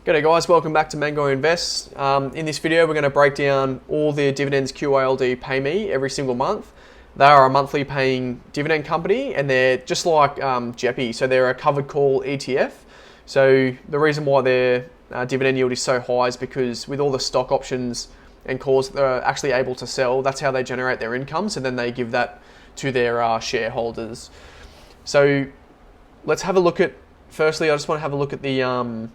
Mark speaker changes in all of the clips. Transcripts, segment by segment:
Speaker 1: G'day guys, welcome back to Mango Invest. In this video, we're going to break down all the dividends QYLD pay me every single month. They are a monthly paying dividend company, and they're just like JEPI, so they're a covered call ETF. So the reason why their dividend yield is so high is because with all the stock options and calls that they're actually able to sell, that's how they generate their income. So then they give that to their shareholders. So let's have a look at. Firstly, I just want to have a look at the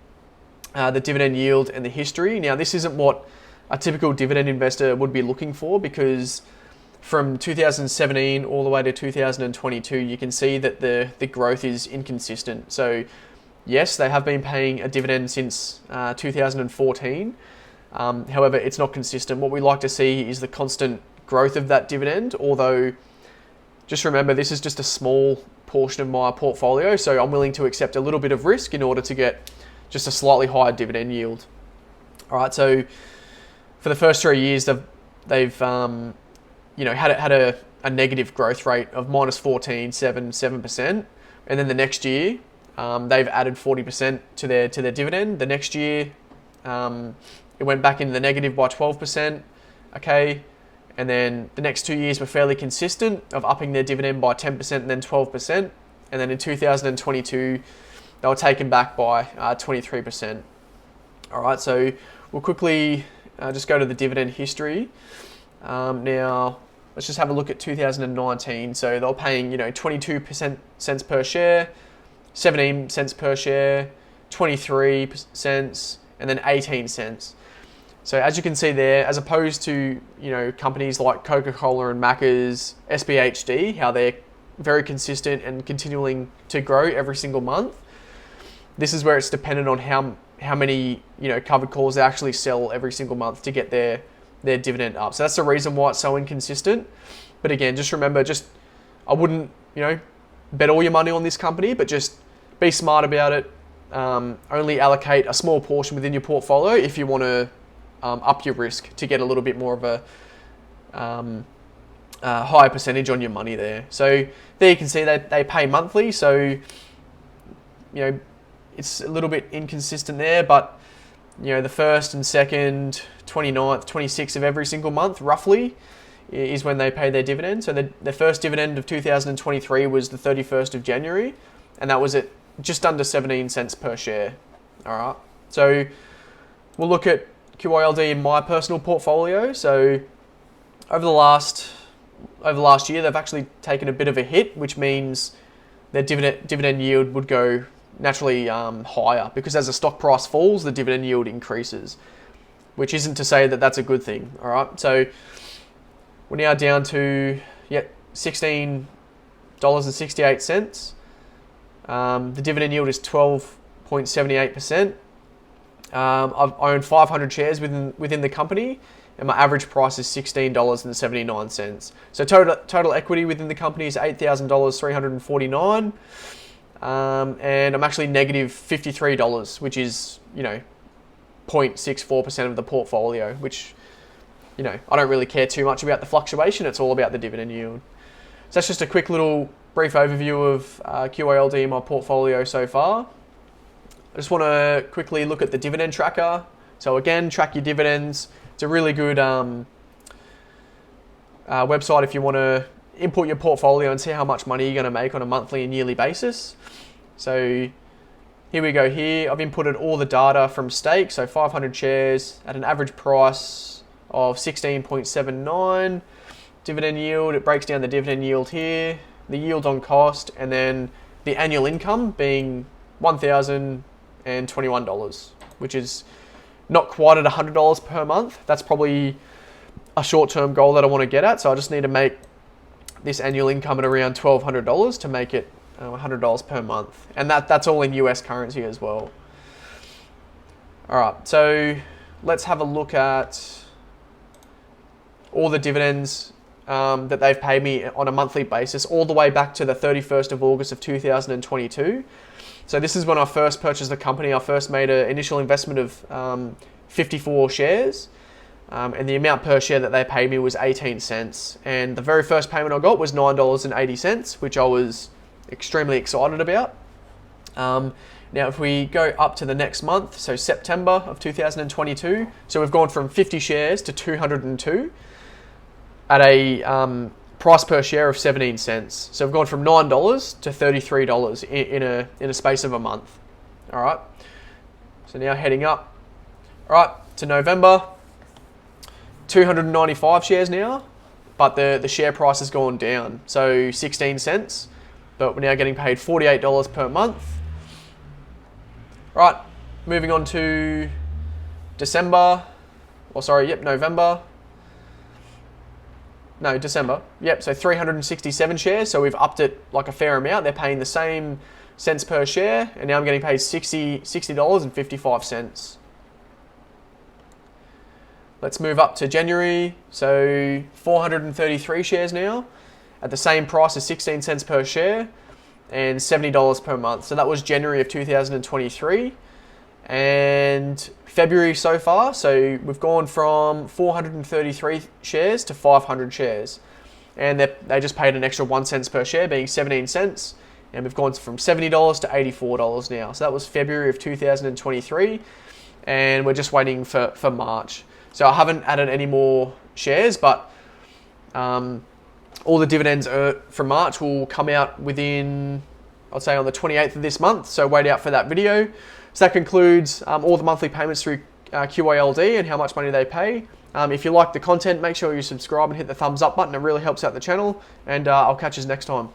Speaker 1: dividend yield and the history. Now, this isn't what a typical dividend investor would be looking for, because from 2017 all the way to 2022, you can see that the growth is inconsistent. So yes, they have been paying a dividend since 2014. However, it's not consistent. What we like to see is the constant growth of that dividend, although just remember, this is just a small portion of my portfolio, so I'm willing to accept a little bit of risk in order to get just a slightly higher dividend yield. All right, so for the first 3 years, they've had a negative growth rate of minus 7%, and then the next year they've added 40% to their dividend. The next year it went back into the negative by 12%. Okay, and then the next 2 years were fairly consistent of upping their dividend by 10% and then 12%, and then in 2022. They were taken back by 23%. All right, so we'll quickly just go to the dividend history. Now, let's just have a look at 2019. So they were paying, 22 cents per share, 17 cents per share, 23 cents, and then 18 cents. So as you can see there, as opposed to, companies like Coca-Cola and Macca's, SBHD, how they're very consistent and continuing to grow every single month. This is where it's dependent on how many covered calls they actually sell every single month to get their dividend up. So that's the reason why it's so inconsistent. But again, just remember, I wouldn't bet all your money on this company, but just be smart about it. Only allocate a small portion within your portfolio if you want to up your risk to get a little bit more of a higher percentage on your money there. So there you can see that they pay monthly. So it's a little bit inconsistent there, but the first and second, 29th, 26th of every single month, roughly, is when they pay their dividend. So the first dividend of 2023 was the 31st of January, and that was at just under 17 cents per share. All right. So we'll look at QYLD in my personal portfolio. So over the last year, they've actually taken a bit of a hit, which means their dividend yield would go naturally higher, because as the stock price falls, the dividend yield increases, which isn't to say that that's a good thing. All right, so we're now down to $16.68. The dividend yield is 12.78%. I've owned 500 shares within the company, and my average price is $16.79. So total equity within the company is $8,349. And I'm actually negative $53, which is, 0.64% of the portfolio, which, I don't really care too much about the fluctuation. It's all about the dividend yield. So that's just a quick little brief overview of QYLD in my portfolio so far. I just want to quickly look at the dividend tracker. So again, track your dividends. It's a really good website if you want to input your portfolio and see how much money you're going to make on a monthly and yearly basis. So here we go here. I've inputted all the data from stake, so 500 shares at an average price of 16.79. Dividend yield, it breaks down the dividend yield here, the yield on cost, and then the annual income being $1,021, which is not quite at $100 per month. That's probably a short-term goal that I want to get at, so I just need to make this annual income at around $1,200 to make it $100 per month, and that's all in US currency as well. All right, so let's have a look at all the dividends that they've paid me on a monthly basis, all the way back to the 31st of August of 2022. So this is when I first purchased the company. I first made an initial investment of 54 shares. And the amount per share that they paid me was 18 cents. And the very first payment I got was $9.80, which I was extremely excited about. And Now, if we go up to the next month, so September of 2022, so we've gone from 50 shares to 202 at a price per share of 17 cents. So we've gone from $9 to $33 in a space of a month. All right. So now heading up, all right, to November, 295 shares now, but the share price has gone down. So 16 cents, but we're now getting paid $48 per month. Right, moving on to December. November. No, December. Yep, so 367 shares. So we've upped it like a fair amount. They're paying the same cents per share, and now I'm getting paid $60.55. Let's move up to January. So 433 shares now at the same price as 16 cents per share and $70 per month. So that was January of 2023. And February so far, so we've gone from 433 shares to 500 shares. And they just paid an extra 1 cent per share, being 17 cents. And we've gone from $70 to $84 now. So that was February of 2023. And we're just waiting for March. So I haven't added any more shares, but all the dividends from March will come out within, I'd say, on the 28th of this month. So wait out for that video. So that concludes all the monthly payments through QYLD and how much money they pay. If you like the content, make sure you subscribe and hit the thumbs up button. It really helps out the channel. And I'll catch you next time.